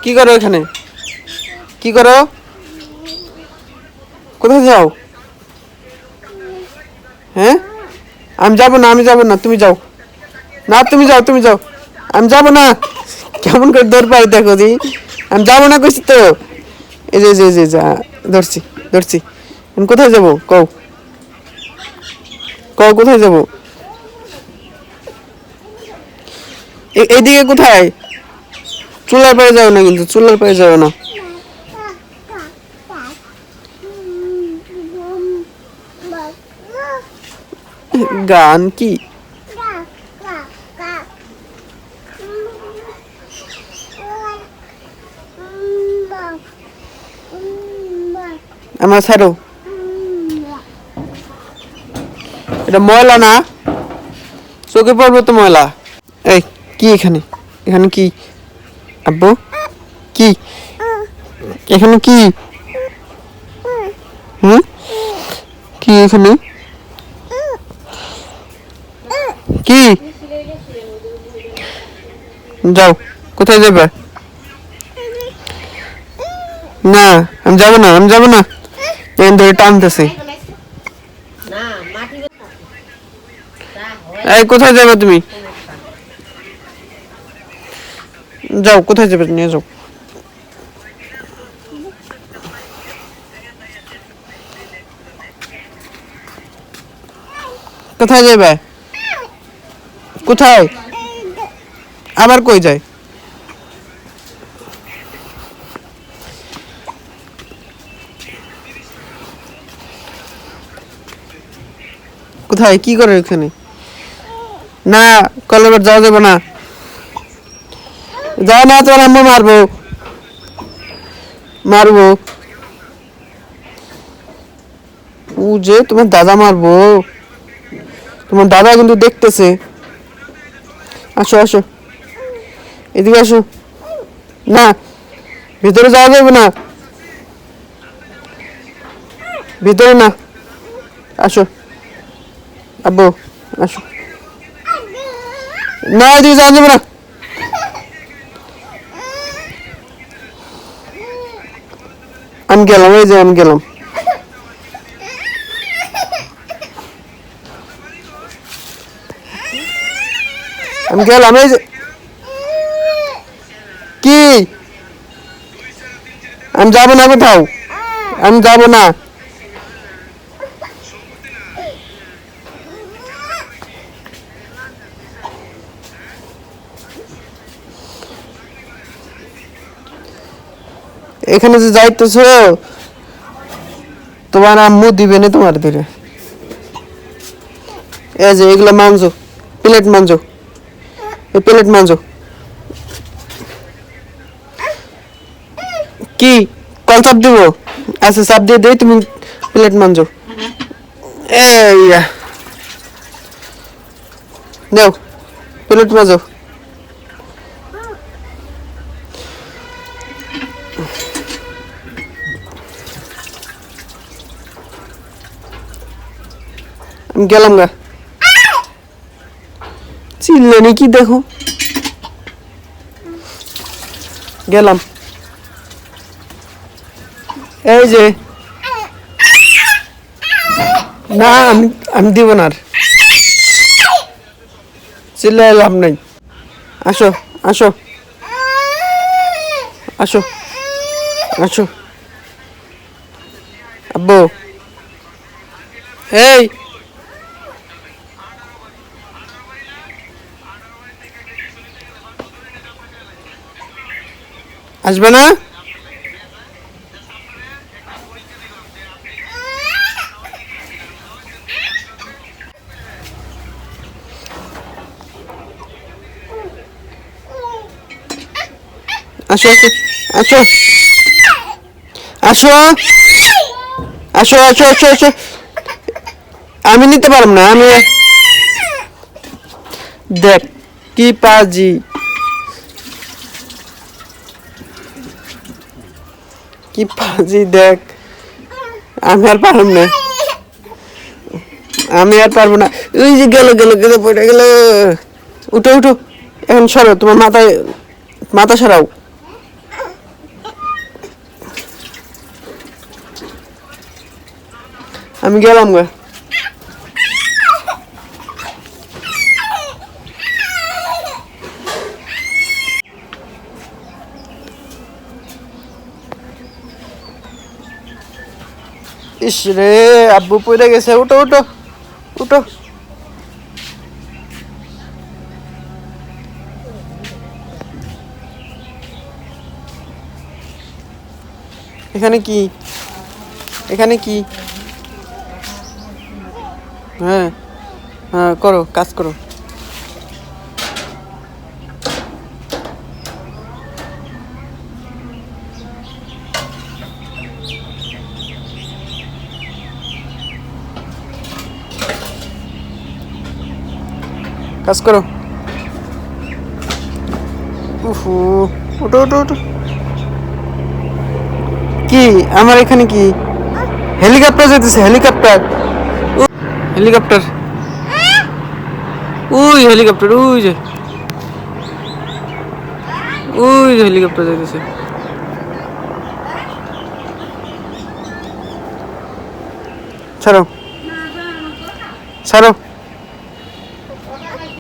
কি করো এখানে? কি করো? কোথায় যাও? হ্যাঁ, আমি যাবো না, আমি যাবো না, তুমি যাও। না, তুমি যাও, তুমি যাও। আমি যাবো না। কেমন করে দৌড় পাই দেখো দি। আমি যাবো না কইছি তো। এই যে যে যে যা ধরছি, ধরছি। আমি কোথায় যাবো কও? কও কোথায় যাবো? এইদিকে কোথায়? চুলার পায়ে যাও না, কিন্তু চুলার পায়ে যাও না। গান কি? আমার ছাড়ো। এটা ময়লা না, চোখে পড়বে তো ময়লা। এই কি এখানে? এখানে কি আব্বু? কি এখানে কি? হুম, কি এখানে? কি? যাও, কোথায় যাবে? না, আমি যাবো না, আমি যাবো না। এখান ধরে টানতেছে। এই কোথায় যাবে তুমি? যাও, কোথায় যাবে নিয়ে যাও। কোথায় যাবে? কোথায়? আবার কই যায়? কোথায় কি করে এখানে? না, কলেবার যাওয়া যাবে না। যাও না, তোমার আম্মু মারবো, মারবো। ও যে তোমার দাদা মারবো। তোমার দাদা কিন্তু দেখতেছে। আসো আসো, এদিকে আসো। না, ভিতরে যাওয়া যাবে না, ভিতরে না। আসো আব্বু, আসো। না, এদিকে যাওয়া যাবে না। আমি গেলাম, এই যে আমি গেলাম। আমি গেলাম, এই যে। কি? আমি যাবো না কোথাও, আমি যাবো না। এখানে যে যাইতেছ, তোমার আম্মু দিবে না তোমার ধরে। এই যে এগুলো মানজো, প্লেট মানজো, এই প্লেট মানজো। কি কল চাপ দিব? আচ্ছা, চাপ দিয়ে দেই, তুমি প্লেট মানজো। এই দাও, প্লেট মাজো। আমি গেলাম গা। চিল্লেনি কি দেখো? গেলাম। এই যে না, আমি আমি দিব না আর। চিল্লাই লাভ নাই। আসো আসো আসো আসো আব্বু। এই আসবে না? আসো আসো আসো আসো আসো আসো আসো। আমি নিতে পারব না, আমি। দেখ কি পাজি, কি পাজি দেখ। আমি আর পারব না, আমি আর পারবো না। ওই যে গেল গেল গেল, পড়ে গেল। উঠো উঠো, এখন সরো, তোমার মাথায় মাথা সরাও। আমি গেলাম গা। ইস রে, আব্বু পড়ে গেছে। উঠো উঠো উঠো। এখানে কি? এখানে কি? হ্যাঁ হ্যাঁ, করো, কাজ করো। কাজ করো। উফু, উঠো উঠো উঠো। কি আমার এখানে কি? হেলিকপ্টার যেতেছে, হেলিকপ্টার। হেলিকপ্টার, ওই হেলিকপ্টার, ওই যে, ওই যে হেলিকপ্টার যেতেছে। ছাড়ো ছাড়ো।